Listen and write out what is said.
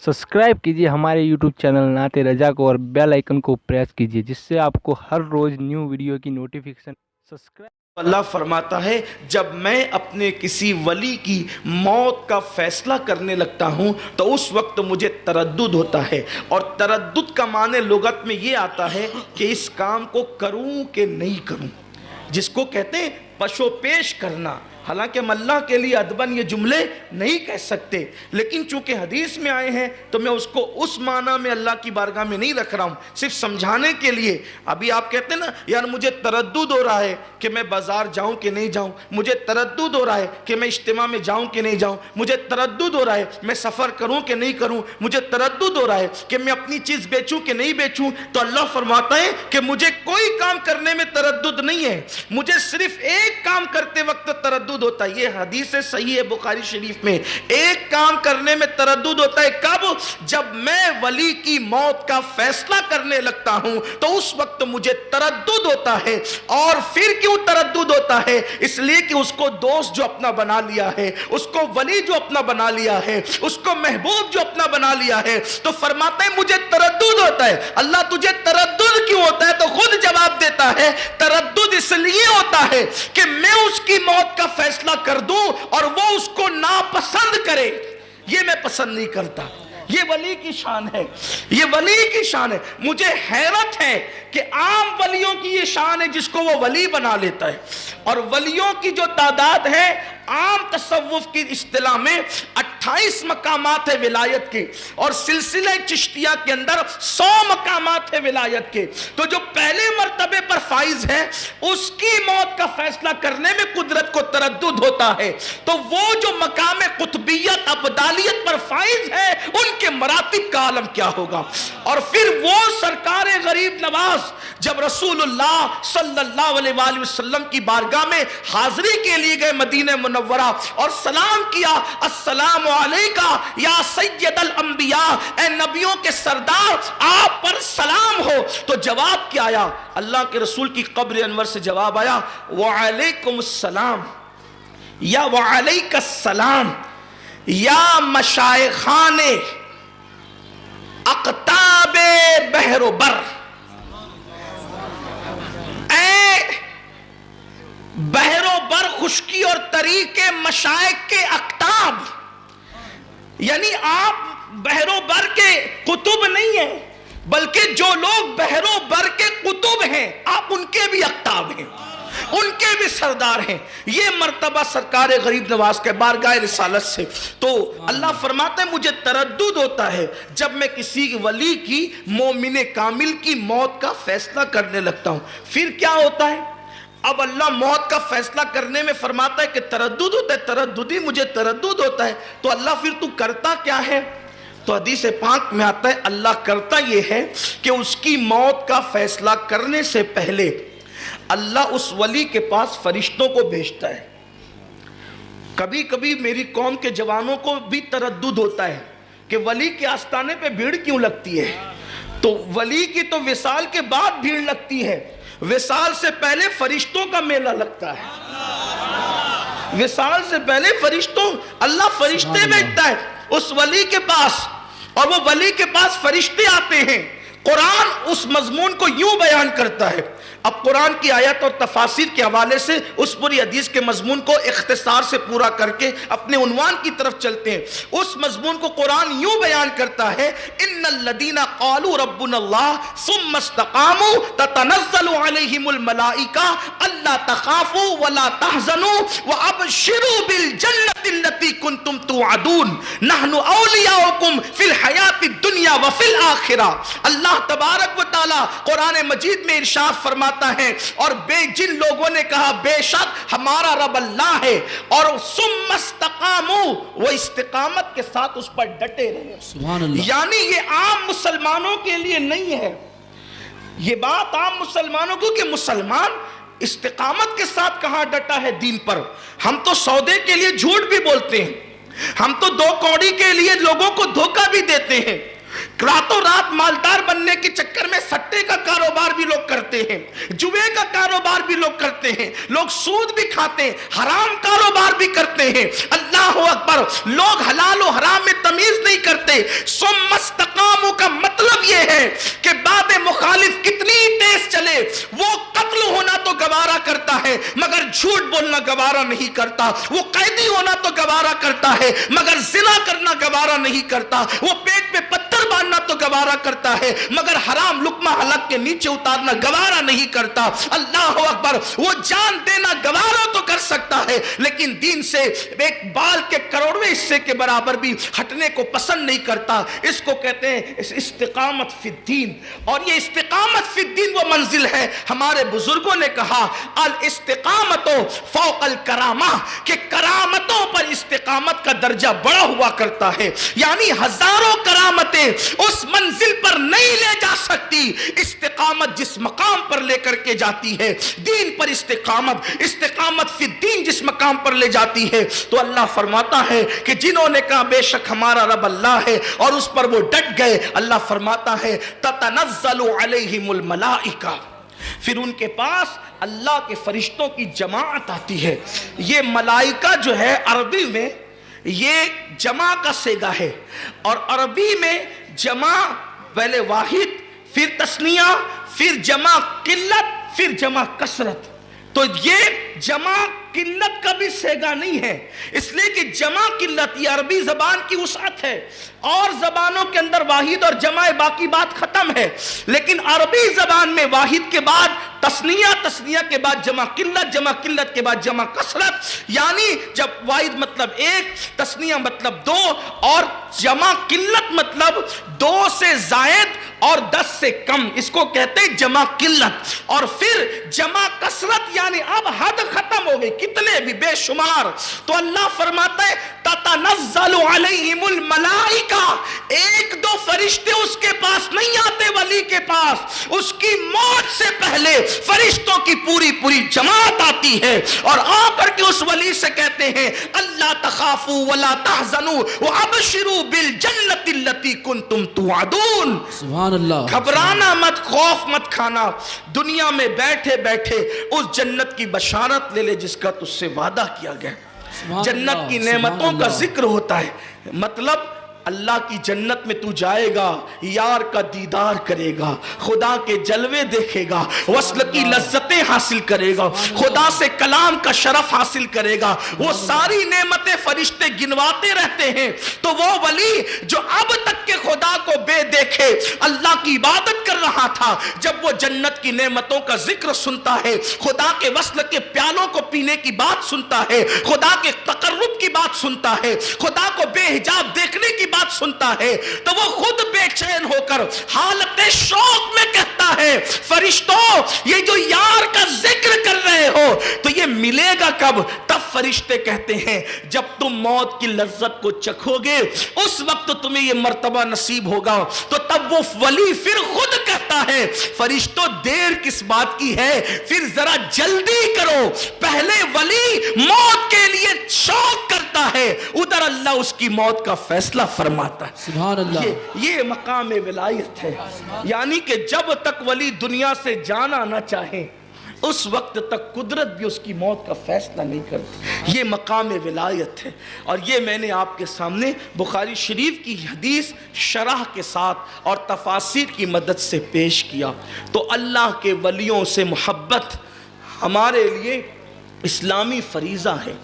Subscribe कीजिए हमारे YouTube channel नाते रजा को और बेल आइकन को प्रेस कीजिए जिससे आपको हर रोज़ न्यू वीडियो की नोटिफिकेशन सब्सक्राइब। अल्लाह फरमाता है जब मैं अपने किसी वली की मौत का फैसला करने लगता हूं तो उस वक्त मुझे तरद्दुद होता है, और तरद्दुद का माने लुगत में ये आता है कि इस काम को करूं कि नहीं करूं, जिसको कहते हैं पशोपेश करना। हालांकि हम अल्लाह के लिए अदबन ये जुमले नहीं कह सकते, लेकिन चूंकि हदीस में आए हैं तो मैं उसको उस माना में अल्लाह की बारगाह में नहीं रख रहा हूँ, सिर्फ समझाने के लिए। अभी आप कहते हैं ना यार मुझे तरद्दुद हो रहा है कि मैं बाजार जाऊं कि नहीं जाऊं, मुझे तरद्दुद हो रहा है कि मैं इज्तिमा में जाऊं कि नहीं जाऊं, मुझे तरद्दुद हो रहा है मैं सफ़र करूं कि नहीं करूं, मुझे तरद्दुद हो रहा है कि मैं अपनी चीज़ बेचूं कि नहीं बेचूं। तो अल्लाह फरमाता है कि मुझे कोई काम करने में तरद्दुद नहीं है, मुझे सिर्फ एक काम करते वक्त तरद्दुद होता है। ये हदीस है, सही है बुखारी शरीफ में। एक काम करने में तरद्दुद होता है, कब? जब मैं वली की मौत का फैसला करने लगता हूं तो उस वक्त मुझे तरद्दुद होता है। और फिर क्यों तरद्दुद होता है? इसलिए कि उसको दोस्त जो अपना बना लिया है, उसको वली जो अपना बना लिया है, उसको महबूब जो अपना बना लिया है, तो फरमाते हैं मुझे तरद्दुद होता है। अल्लाह तुझे तरद्दुद क्यों होता है? तो खुद जवाब देता है तरद्दुद इसलिए होता है कि मैं उसकी मौत का फैसला कर दूं और वो उसको नापसंद करे। ये मैं पसंद नहीं करता। ये वली की शान है, ये वली की शान है। मुझे हैरत है कि आम वलियों की ये शान है जिसको वो वली बना लेता है, और वलियों की जो तादाद है आम तसव्वुफ की इस्तिलाह में 28 मकामात है विलायत के, और सिलसिला चिश्तिया के अंदर 100 मकामात है विलायत के। तो जो पहले मर्तबे पर फाइज है उसकी मौत का फैसला करने में कुदरत को तरद्दुद होता है, तो वो जो मकाम कुतबियत अब्दालियत पर फाइज है उनके मरातिब का आलम क्या होगा। और फिर वो सरकार गरीब नवाज जब रसूलुल्लाह सल्लल्लाहु अलैहि वसल्लम की बारगाह में हाजिरी के लिए गए मदीने मुनव्वरा, और सलाम किया, अस्सलामु अलैका या सय्यदल अंबिया, ए नबियों के सरदार आप पर सलाम हो। तो जवाब क्या आया? अल्लाह के रसूल की कब्र अनवर से जवाब आया वअलैकुमुस्सलाम या वअलैकस्सलाम या मशाइखाने अक़ताबे बहरो बर। बहरो बर खुश्की और तरीके मशाइख के अक्ताब, यानी आप बहरो बर के कुतुब नहीं है, बल्कि जो लोग बहरो बर के कुतुब हैं आप उनके भी अक्ताब हैं, उनके भी सरदार हैं। ये मर्तबा सरकार गरीब नवाज के बारगाह रिसालत से। तो अल्लाह फरमाते हैं मुझे तरद्दुद होता है जब मैं किसी वली की मोमिन कामिल की मौत का फैसला करने लगता हूं। फिर क्या होता है? अब अल्लाह मौत का फैसला करने में फरमाता है कि तरद्दुद होता है, तरद्दुदी मुझे तरद्दुद होता है। तो अल्लाह फिर तू करता क्या है? तो हदीस पाक में आता है अल्लाह करता यह है कि उसकी मौत का फैसला करने से पहले अल्लाह उस वली के पास फरिश्तों को भेजता है। कभी कभी मेरी कौम के जवानों को भी तरद्दुद होता है कि वली के आस्ताने पे भीड़ क्यों लगती है। तो वली की तो विसाल के बाद भीड़ लगती है, विसाल से पहले फरिश्तों का मेला लगता है। विसाल से पहले फरिश्तों, अल्लाह फरिश्ते भेजता है उस वली के पास, और वो वली के पास फरिश्ते आते हैं। कुरान उस मजमून को यूं बयान करता है। अब कुरान की आयत और तफासिर के हवाले से उस पूरी हदीस के मजमून को इख्तिसार से पूरा करके अपने उन्वान की तरफ चलते हैं। उस मजमून को कुरान यूं बयान करता है इन्नल लदीना क़ालू रब्बुनल्लाह सुम्मा इस्तक़ामू ततनज़्ज़लु अलैहिमुल मलाइका अल्ला तख़ाफ़ू वला तहज़नू व अबशिरू बिल जन्नति लती कुंतुम तुअदून नहनु औलियाउकुम फिल हयातिद दुनिया व फिल आखिरा। अल्लाह तबारक व तआला कुरान मजीद में इरशाद फरमाता है, और जिन लोगों ने कहा बेशक हमारा रब अल्लाह है, और सुम्मस्तकामू वो इस्तिकामत के साथ उस पर डटे रहे। सुभान अल्लाह। यानी ये आम मुसलमानों के लिए नहीं है, ये बात आम मुसलमानों को कि मुसलमान इस्तिकामत के साथ कहां डटा है दीन पर। हम तो सौदे के लिए झूठ भी बोलते हैं, हम तो दो कौड़ी के लिए लोगों को धोखा भी देते हैं, रातों रात मालदार बनने के चक्कर में सट्टे का कारोबार भी लोग करते हैं, जुए का कारोबार भी लोग करते हैं, लोग सूद भी खाते हैं, हराम कारोबार भी करते हैं। अल्लाह अकबर। लोग हलाल और हराम में तमीज नहीं करते سے ثم استقاموا کا مطلب یہ ہے کہ باب مخالف کتنی تیز چلے وہ قتل ہونا تو گوارا کرتا ہے مگر جھوٹ بولنا گوارا نہیں کرتا، وہ قیدی ہونا تو گوارا کرتا ہے مگر زنا کرنا گوارا نہیں کرتا، وہ پیٹ پہ پتھر باندھنا تو گوارا کرتا ہے مگر حرام لقمہ حلق کے نیچے اتارنا گوارا نہیں کرتا۔ اللہ اکبر، وہ جان دینا گوارا تو کر سکتا ہے لیکن دین سے ایک بال کے کروڑویں حصے کے برابر بھی ہٹنے کو پسند نہیں کرتا۔ اس کو کہتے ہیں استقامت فی الدین، اور یہ استقامت فی الدین وہ منزل ہے۔ ہمارے بزرگوں نے کہا الاستقامت فوق الکرامہ، کہ کرامتوں پر استقامت کا درجہ بڑا ہوا کرتا ہے، یعنی ہزاروں کرامتیں اس منزل پر نہیں لے جا سکتی، استقامت جس مقام پر لے کر کے جاتی ہے، دین پر استقامت فی الدین جس مقام پر لے جاتی ہے، تو اللہ فرماتا ہے کہ جنہوں نے کہا بے شک ہمارا رب اللہ ہے اور اس پر وہ ڈٹ گئے، اللہ فرماتا ہے تتنزل علیہم الملائکہ، پھر ان کے پاس اللہ کے فرشتوں کی جماعت آتی ہے۔ یہ ملائکہ جو ہے عربی میں یہ جمع کا صیغہ ہے، اور عربی میں جمع پہلے واحد پھر تثنیہ پھر جمع قلت پھر جمع کثرت، تو یہ جمع قلت کا بھی صیغہ نہیں ہے، اس لیے کہ جمع قلت یہ عربی زبان کی وسعت ہے، اور زبانوں کے اندر واحد اور جمع باقی بات ختم ہے، لیکن عربی زبان میں واحد کے بعد تثنیہ، تثنیہ کے بعد جمع قلت کے بعد جمع کثرت، یعنی جب واحد مطلب ایک، تثنیہ مطلب دو، اور جمع قلت مطلب دو سے زائد اور 10 سے کم، اس کو کہتے ہیں جمع قلت۔ اور پھر جمع کثرت یعنی اب حد ختم ہو گئی، کتنے بھی بے شمار، تو اللہ فرماتا ہے تتنزل علیہم الملائکہ، ایک دو فرشتے اس کے پاس نہیں آتے، ولی کے پاس اس کی موت سے پہلے فرشتوں کی پوری جماعت آتی ہے، اور آ کر کے اس ولی سے کہتے ہیں اللہ تخافوا ولا تحزنوا وابشروا بالجنۃ التي كنتم توعدون، سبحان اللہ، گھبرانا مت، خوف مت کھانا، دنیا میں بیٹھے بیٹھے اس جنت کی بشارت لے لے جس کا تجھ سے وعدہ کیا گیا۔ جنت کی نعمتوں کا ذکر ہوتا ہے، مطلب اللہ کی جنت میں تو جائے گا، یار کا دیدار کرے گا، خدا کے جلوے دیکھے گا، وصل کی لذتیں حاصل کرے گا، خدا سے کلام کا شرف حاصل کرے گا، وہ ساری نعمتیں فرشتے گنواتے رہتے ہیں۔ تو وہ ولی جو اب تک کے خدا کو بے دیکھے اللہ کی عبادت کر رہا تھا، جب وہ جنت کی نعمتوں کا ذکر سنتا ہے، خدا کے وصل کے پیالوں کو پینے کی بات سنتا ہے، خدا کے تقرب کی بات سنتا ہے، خدا کو بے حجاب دیکھنے کی بات سنتا ہے، تو وہ خود بے چین ہو کر حالت شوق میں کہتا ہے فرشتوں یہ جو یار کا ذکر کر رہے ہو تو یہ ملے گا کب؟ تب فرشتے کہتے ہیں جب تم موت کی لذت کو چکھو گے اس وقت تمہیں یہ مرتبہ نصیب ہوگا۔ تو تب وہ ولی پھر خود کہتا ہے فرشتوں دیر کس بات کی ہے، پھر ذرا جلدی کرو، پہلے ولی موت کے لیے شوق کرتا ہے، ادھر اللہ اس کی موت کا فیصلہ فرماتا ہے۔ سبحان اللہ، یہ مقام ولایت ہے، یعنی کہ جب تک ولی دنیا سے جانا نہ چاہے اس وقت تک قدرت بھی اس کی موت کا فیصلہ نہیں کرتی، یہ مقام ولایت ہے۔ اور یہ میں نے آپ کے سامنے بخاری شریف کی حدیث شرح کے ساتھ اور تفاسیر کی مدد سے پیش کیا۔ تو اللہ کے ولیوں سے محبت ہمارے لیے اسلامی فریضہ ہے۔